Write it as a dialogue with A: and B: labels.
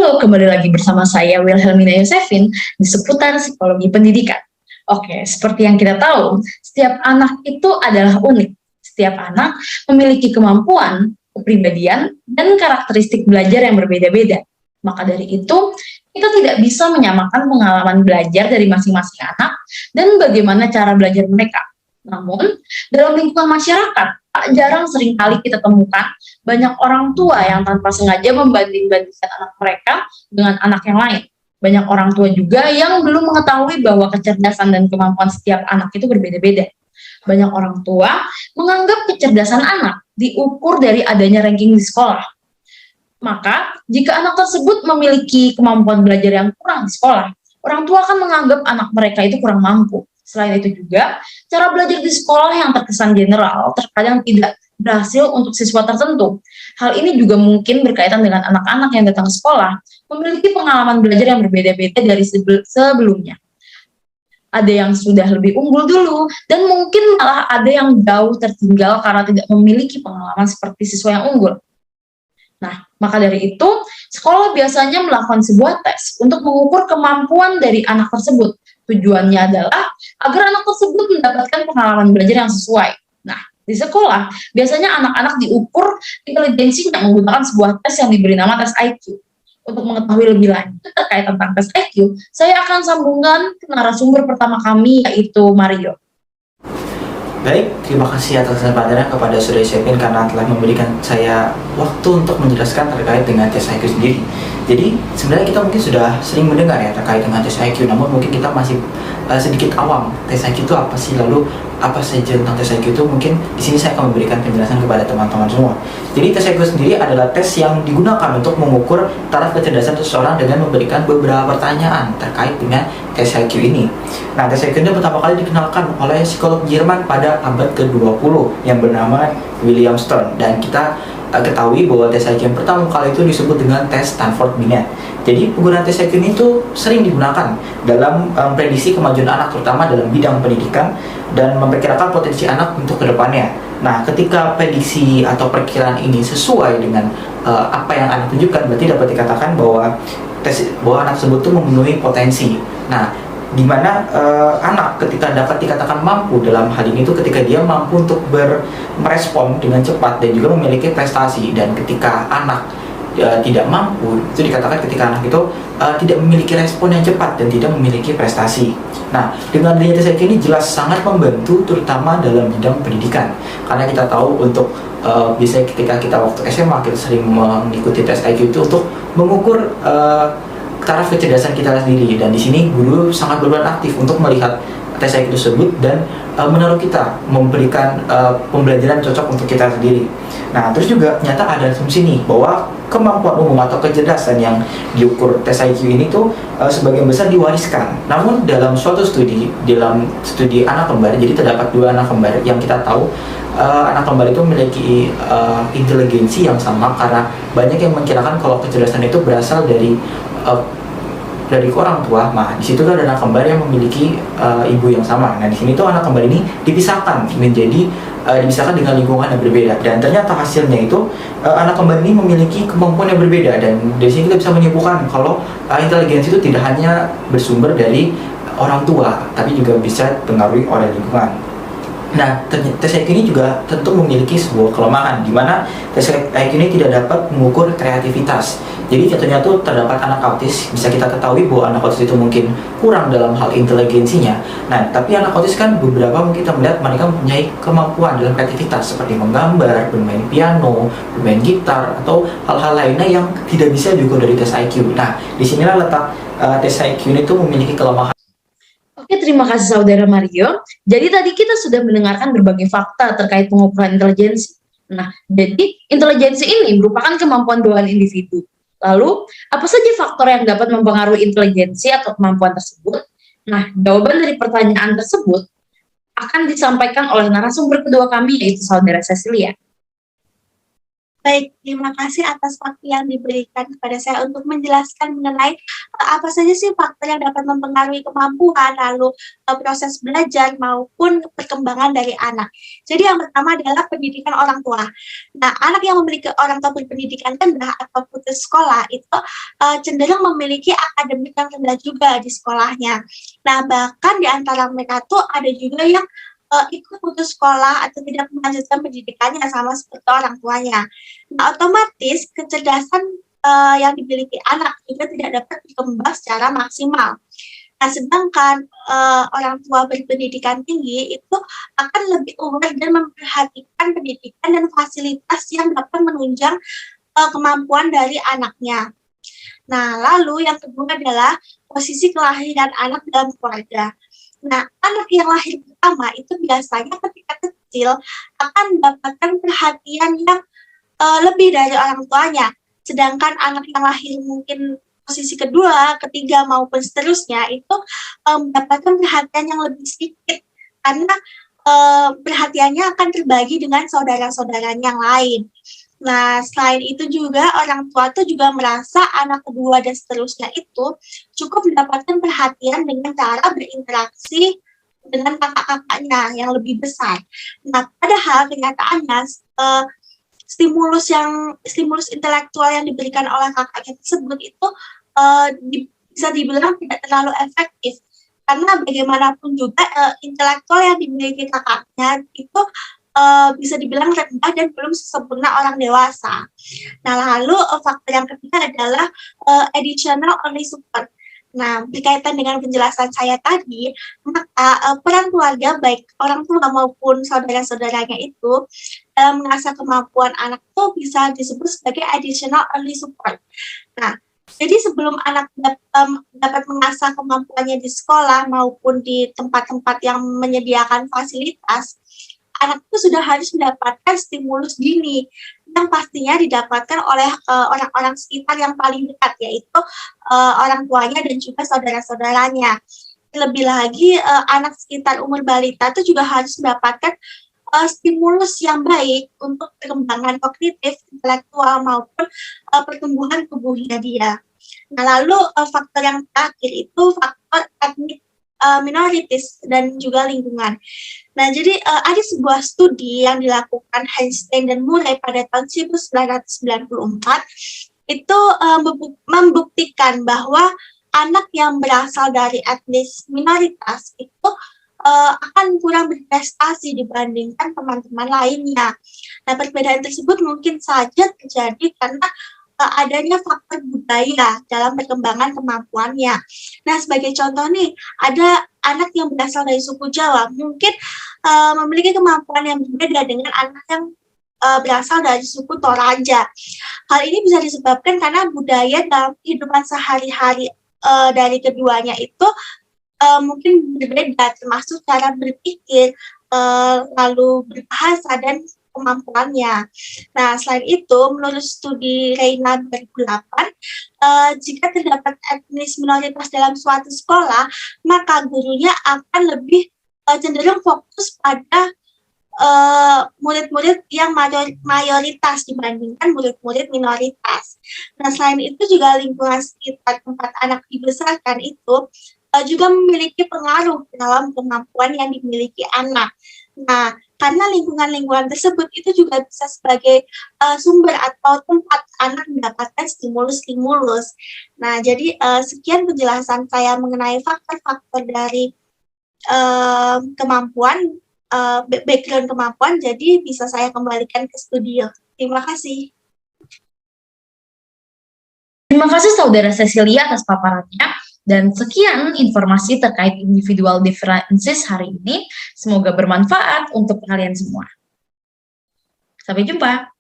A: Halo, kembali lagi bersama saya Wilhelmina Yosefin di seputar psikologi pendidikan. Oke, seperti yang kita tahu, setiap anak itu adalah unik. Setiap anak memiliki kemampuan, kepribadian, dan karakteristik belajar yang berbeda-beda. Maka dari itu, kita tidak bisa menyamakan pengalaman belajar dari masing-masing anak dan bagaimana cara belajar mereka. Namun, dalam lingkungan masyarakat, tak jarang seringkali kita temukan banyak orang tua yang tanpa sengaja membanding-bandingkan anak mereka dengan anak yang lain. Banyak orang tua juga yang belum mengetahui bahwa kecerdasan dan kemampuan setiap anak itu berbeda-beda. Banyak orang tua menganggap kecerdasan anak diukur dari adanya ranking di sekolah. Maka, jika anak tersebut memiliki kemampuan belajar yang kurang di sekolah, orang tua akan menganggap anak mereka itu kurang mampu. Selain itu juga, cara belajar di sekolah yang terkesan general terkadang tidak berhasil untuk siswa tertentu. Hal ini juga mungkin berkaitan dengan anak-anak yang datang ke sekolah memiliki pengalaman belajar yang berbeda-beda dari sebelumnya. Ada yang sudah lebih unggul dulu, dan mungkin malah ada yang jauh tertinggal karena tidak memiliki pengalaman seperti siswa yang unggul. Nah, maka dari itu, sekolah biasanya melakukan sebuah tes untuk mengukur kemampuan dari anak tersebut. Tujuannya adalah agar anak tersebut mendapatkan pengalaman belajar yang sesuai. Nah, di sekolah, biasanya anak-anak diukur intelijensinya menggunakan sebuah tes yang diberi nama tes IQ. Untuk mengetahui lebih lanjut terkait tentang tes IQ, saya akan sambungkan ke narasumber pertama kami, yaitu Mario.
B: Baik, terima kasih atas kesempatannya kepada Saudara Yosefin karena telah memberikan saya waktu untuk menjelaskan terkait dengan tes IQ sendiri. Jadi sebenarnya kita mungkin sudah sering mendengar ya terkait dengan tes IQ, namun mungkin kita masih sedikit awam. Tes IQ itu apa sih? Lalu apa saja tentang tes IQ itu? Mungkin di sini saya akan memberikan penjelasan kepada teman-teman semua. Jadi tes IQ sendiri adalah tes yang digunakan untuk mengukur taraf kecerdasan seseorang dengan memberikan beberapa pertanyaan terkait dengan tes IQ ini. Nah, tes IQ ini pertama kali dikenalkan oleh psikolog Jerman pada abad ke-20 yang bernama William Stern, dan kita ketahui bahwa tes IQ yang pertama kali itu disebut dengan tes Stanford-Binet. Jadi penggunaan tes IQ ini tuh sering digunakan dalam prediksi kemajuan anak, terutama dalam bidang pendidikan dan memperkirakan potensi anak untuk kedepannya. Nah, ketika prediksi atau perkiraan ini sesuai dengan apa yang anak tunjukkan, berarti dapat dikatakan bahwa anak tersebut tuh memenuhi potensi. Nah, di mana anak ketika dapat dikatakan mampu dalam hal ini itu ketika dia mampu untuk merespon dengan cepat dan juga memiliki prestasi. Dan ketika anak tidak mampu, itu dikatakan ketika anak itu tidak memiliki respon yang cepat dan tidak memiliki prestasi. Nah, dengan adanya tes IQ ini jelas sangat membantu terutama dalam bidang pendidikan, karena kita tahu untuk biasanya ketika kita waktu SMA kita sering mengikuti tes IQ itu untuk mengukur taraf kecerdasan kita sendiri, dan di sini guru sangat berperan aktif untuk melihat tes IQ tersebut dan menaruh kita memberikan pembelajaran cocok untuk kita sendiri. Nah, terus juga ternyata ada asumsi nih bahwa kemampuan umum atau kecerdasan yang diukur tes IQ ini tuh sebagian besar diwariskan. Namun dalam suatu studi, dalam studi anak kembar, jadi terdapat 2 anak kembar yang kita tahu anak kembar itu memiliki inteligensi yang sama, karena banyak yang mengkirakan kalau kecerdasan itu berasal dari orang tua. Nah, di situ ada anak kembar yang memiliki ibu yang sama. Nah, di sini tuh anak kembar ini dipisahkan dengan lingkungan yang berbeda, dan ternyata hasilnya itu anak kembar ini memiliki kemampuan yang berbeda. Dan dari sini kita bisa menyimpulkan kalau inteligensi itu tidak hanya bersumber dari orang tua, tapi juga bisa dipengaruhi oleh lingkungan. Nah, tes IQ ini juga tentu memiliki sebuah kelemahan, di mana tes IQ ini tidak dapat mengukur kreativitas. Jadi contohnya tuh terdapat anak autis, bisa kita ketahui bahwa anak autis itu mungkin kurang dalam hal inteligensinya. Nah, tapi anak autis kan beberapa mungkin kita melihat mereka mempunyai kemampuan dalam kreativitas seperti menggambar, bermain piano, bermain gitar, atau hal-hal lainnya yang tidak bisa diukur dari tes IQ. Nah, disinilah letak tes IQ ini tuh memiliki kelemahan.
A: Oke, terima kasih Saudara Mario. Jadi tadi kita sudah mendengarkan berbagai fakta terkait pengukuran intelijensi. Nah, jadi intelijensi ini merupakan kemampuan bawaan individu. Lalu, apa saja faktor yang dapat mempengaruhi intelijensi atau kemampuan tersebut? Nah, jawaban dari pertanyaan tersebut akan disampaikan oleh narasumber kedua kami, yaitu Saudara Cecilia.
C: Baik, terima kasih atas waktu yang diberikan kepada saya untuk menjelaskan mengenai apa saja sih faktor yang dapat mempengaruhi kemampuan, lalu proses belajar maupun perkembangan dari anak. Jadi yang pertama adalah pendidikan orang tua. Nah, anak yang memiliki orang tua berpendidikan rendah atau putus sekolah itu cenderung memiliki akademik yang rendah juga di sekolahnya. Nah, bahkan di antara mereka tuh ada juga yang ikut putus sekolah atau tidak melanjutkan pendidikannya sama seperti orang tuanya. Nah, otomatis kecerdasan yang dimiliki anak juga tidak dapat berkembang secara maksimal. Nah, sedangkan orang tua berpendidikan tinggi itu akan lebih aware dan memperhatikan pendidikan dan fasilitas yang dapat menunjang kemampuan dari anaknya. Nah, lalu yang kedua adalah posisi kelahiran anak dalam keluarga. Nah, anak yang lahir pertama itu biasanya ketika kecil akan mendapatkan perhatian yang lebih dari orang tuanya. Sedangkan anak yang lahir mungkin posisi kedua, ketiga maupun seterusnya itu mendapatkan perhatian yang lebih sedikit karena perhatiannya akan terbagi dengan saudara-saudaranya yang lain. Nah, selain itu juga orang tua tuh juga merasa anak kedua dan seterusnya itu cukup mendapatkan perhatian dengan cara berinteraksi dengan kakak-kakaknya yang lebih besar. Nah, padahal kenyataannya stimulus intelektual yang diberikan oleh kakaknya tersebut itu bisa dibilang tidak terlalu efektif. Karena bagaimanapun juga intelektual yang dimiliki kakaknya itu bisa dibilang rendah dan belum sesempurna orang dewasa. Nah, lalu faktor yang ketiga adalah additional only support. Nah, berkaitan dengan penjelasan saya tadi, maka peran keluarga baik orang tua maupun saudara-saudaranya itu dalam mengasah kemampuan anak itu bisa disebut sebagai additional only support. Nah, jadi sebelum anak dapat mengasah kemampuannya di sekolah maupun di tempat-tempat yang menyediakan fasilitas, anak itu sudah harus mendapatkan stimulus dini yang pastinya didapatkan oleh orang-orang sekitar yang paling dekat, yaitu orang tuanya dan juga saudara-saudaranya. Lebih lagi, anak sekitar umur balita itu juga harus mendapatkan stimulus yang baik untuk perkembangan kognitif, intelektual, maupun pertumbuhan tubuhnya dia. Nah, lalu faktor yang terakhir itu faktor etnik minoritas dan juga lingkungan. Nah, jadi ada sebuah studi yang dilakukan Einstein dan Murray pada tahun 1994 itu membuktikan bahwa anak yang berasal dari etnis minoritas itu akan kurang berprestasi dibandingkan teman-teman lainnya. Nah, perbedaan tersebut mungkin saja terjadi karena adanya faktor budaya dalam perkembangan kemampuannya. Nah, sebagai contoh nih, ada anak yang berasal dari suku Jawa, mungkin memiliki kemampuan yang berbeda dengan anak yang berasal dari suku Toraja. Hal ini bisa disebabkan karena budaya dalam kehidupan sehari-hari dari keduanya itu mungkin berbeda, termasuk cara berpikir, lalu berbahasa, dan kemampuannya. Nah, selain itu, menurut studi Reina 2008, jika terdapat etnis minoritas dalam suatu sekolah, maka gurunya akan lebih cenderung fokus pada murid-murid yang mayoritas dibandingkan murid-murid minoritas. Nah, selain itu juga lingkungan sekitar tempat anak dibesarkan itu juga memiliki pengaruh dalam kemampuan yang dimiliki anak. Nah, karena lingkungan-lingkungan tersebut itu juga bisa sebagai sumber atau tempat anak mendapatkan stimulus-stimulus. Nah, jadi sekian penjelasan saya mengenai faktor-faktor dari kemampuan, background kemampuan, jadi bisa saya kembalikan ke studio. Terima kasih.
A: Terima kasih Saudara Cecilia atas paparannya. Dan sekian informasi terkait individual differences hari ini. Semoga bermanfaat untuk kalian semua. Sampai jumpa.